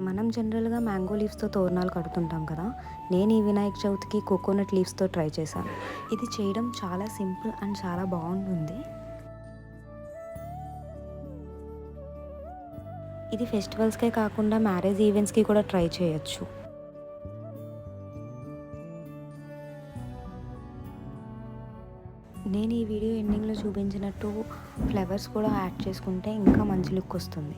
మనం జనరల్‌గా మ్యాంగో లీవ్స్‌తో తోరణాలు కడుతుంటాం కదా! నేను ఈ వినాయక చవితికి కోకోనట్ లీవ్స్‌తో ట్రై చేశాను. ఇది చేయడం చాలా సింపుల్ అండ్ చాలా బావుంటుంది. ఇది ఫెస్టివల్స్‌కే కాకుండా మ్యారేజ్ ఈవెంట్స్‌కి కూడా ట్రై చేయొచ్చు. నేను ఈ వీడియో ఎండింగ్‌లో చూపించినట్టు ఫ్లవర్స్ కూడా యాడ్ చేసుకుంటే ఇంకా మంచి లుక్ వస్తుంది.